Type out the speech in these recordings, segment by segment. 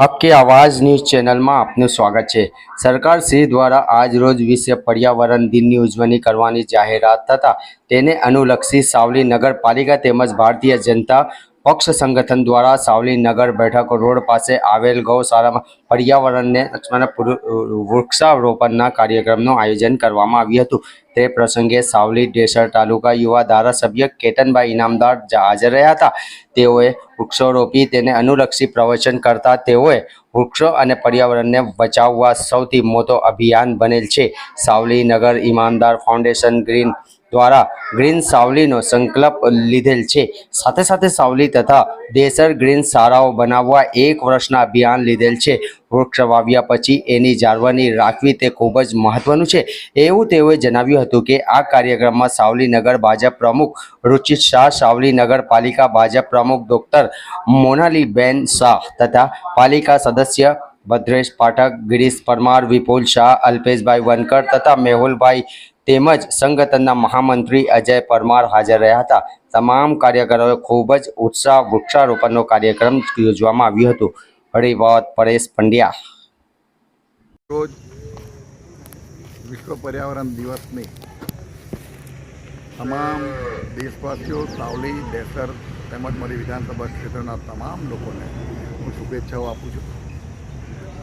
હક કે આવાજ ન્યૂઝ ચેનલમાં આપનું સ્વાગત છે। સરકાર શ્રી દ્વારા આજ રોજ વિશ્વ પર્યાવરણ દિનની ઉજવણી કરવાની જાહેરાત થતાં તેને અનુલક્ષી સાવલી નગરપાલિકા તેમજ ભારતીય જનતા પક્ષ સંગઠન દ્વારા સાવલી નગર બેઠક રોડ પાસે આવેલ ગૌશાળામાં પર્યાવરણને વૃક્ષારોપણના કાર્યક્રમનું આયોજન કરવામાં આવ્યું હતું। તે પ્રસંગે સાવલી ડેસર તાલુકા યુવા ધારાસભ્ય કેતનભાઈ ઇનામદાર હાજર રહ્યા હતા। તેઓએ વૃક્ષો રોપી તેને અનુલક્ષી પ્રવચન કરતા તેઓએ વૃક્ષો અને પર્યાવરણને બચાવવા સૌથી મોટો અભિયાન બનેલ છે। સાવલી નગર ઈમાનદાર ફાઉન્ડેશન ગ્રીન દ્વારા ગ્રીન સાવલીનો સંકલ્પ લીધેલ છે। સાથે સાથે સાવલી તથા દેસર ગ્રીન શાળાઓ બનાવવા 1 વર્ષના અભિયાન લીધેલ છે। વૃક્ષ વાવ્યા પછી એની જાળવણી રાખવી તે ખૂબ જ મહત્વનું છે એવું તેઓએ જણાવ્યું હતું કે આ કાર્યક્રમમાં સાવલી નગર ભાજપ પ્રમુખ રુચિત શાહ, સાવલી નગરપાલિકા ભાજપ પ્રમુખ ડોક્ટર મોનાલીબેન શાહ તથા પાલિકા સદસ્ય ભદ્રેશ પાઠક, ગિરીશ પરમાર, વિપુલ શાહ, અલ્પેશભાઈ વનકર તથા મેહુલભાઈ તેમજ સંગઠનના મહામંત્રી અજય પરમાર હાજર રહ્યા હતા। તમામ કાર્યકરોએ ખૂબ જ ઉત્સાહ વૃક્ષારોપણનો કાર્યક્રમ યોજવામાં આવ્યું હતું। હરિવાદ પરેશ પંડ્યા। રોજ વિશ્વ પર્યાવરણ દિવસની તમામ દેશવાસીઓ, સાવલી, ડેસર તેમજ મારી વિધાનસભા ક્ષેત્રના તમામ લોકોને હું શુભેચ્છાઓ આપું છું।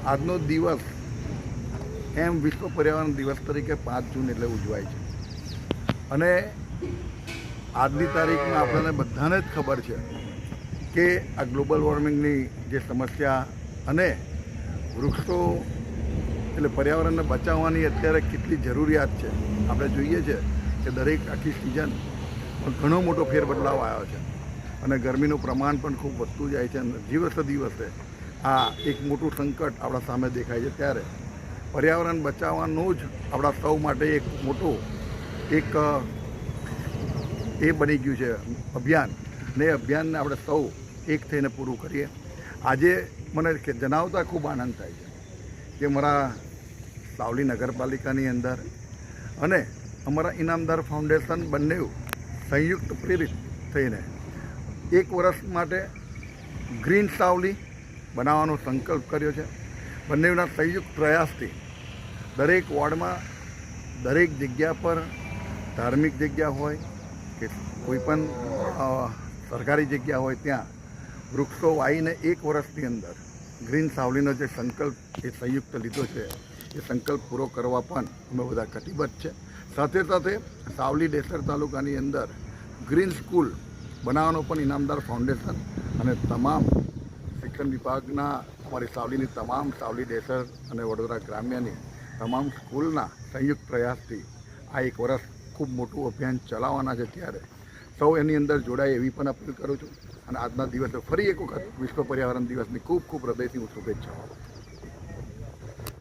આજનો દિવસ એમ વિશ્વ પર્યાવરણ દિવસ તરીકે 5 જૂન એટલે ઉજવાય છે અને આજની તારીખમાં આપણને બધાને જ ખબર છે કે આ ગ્લોબલ વોર્મિંગની જે સમસ્યા અને વૃક્ષો એટલે પર્યાવરણને બચાવવાની અત્યારે કેટલી જરૂરિયાત છે। આપણે જોઈએ છે કે દરેક આખી સિઝન ઘણો મોટો ફેરબદલાવ આવ્યો છે અને ગરમીનું પ્રમાણ પણ ખૂબ વધતું જાય છે અને દિવસે દિવસે આ એક મોટું સંકટ આપણા સામે દેખાય છે। ત્યારે પર્યાવરણ બચાવવાનું જ આપણા સૌ માટે એક મોટું એ બની ગયું છે અભિયાન ને એ અભિયાનને આપણે સૌ એક થઈને પૂરું કરીએ। આજે મને જણાવતા ખૂબ આનંદ થાય છે કે મારા સાવલી નગરપાલિકાની અંદર અને અમારા ઇનામદાર ફાઉન્ડેશન બંને સંયુક્ત પ્રેરિત થઈને 1 વર્ષ માટે ગ્રીન સાવલી બનાવવાનો સંકલ્પ કર્યો છે। બંનેના સંયુક્ત પ્રયાસથી દરેક વોર્ડમાં દરેક જગ્યા પર ધાર્મિક જગ્યા હોય કે કોઈ પણ સરકારી જગ્યા હોય ત્યાં વૃક્ષો વાવીને 1 વર્ષની અંદર ગ્રીન સાવલીનો જે સંકલ્પ એ સંયુક્ત લીધો છે એ સંકલ્પ પૂરો કરવા પણ અમે બધા કટિબદ્ધ છે। સાથે સાથે સાવલી ડેસર તાલુકાની અંદર ગ્રીન સ્કૂલ બનાવવાનો પણ ઇનામદાર ફાઉન્ડેશન અને તમામ શિક્ષણ વિભાગના અમારી સાવલીની તમામ સાવલી ડેસર અને વડોદરા ગ્રામ્યની તમામ સ્કૂલના સંયુક્ત પ્રયાસથી આ 1 વર્ષ ખૂબ મોટું અભિયાન ચલાવવાના છે। ત્યારે સૌ એની અંદર જોડાય એવી પણ અપીલ કરું છું અને આજના દિવસે ફરી એક વખત વિશ્વ પર્યાવરણ દિવસની ખૂબ ખૂબ હૃદયથી હું શુભેચ્છાઓ આપું છું।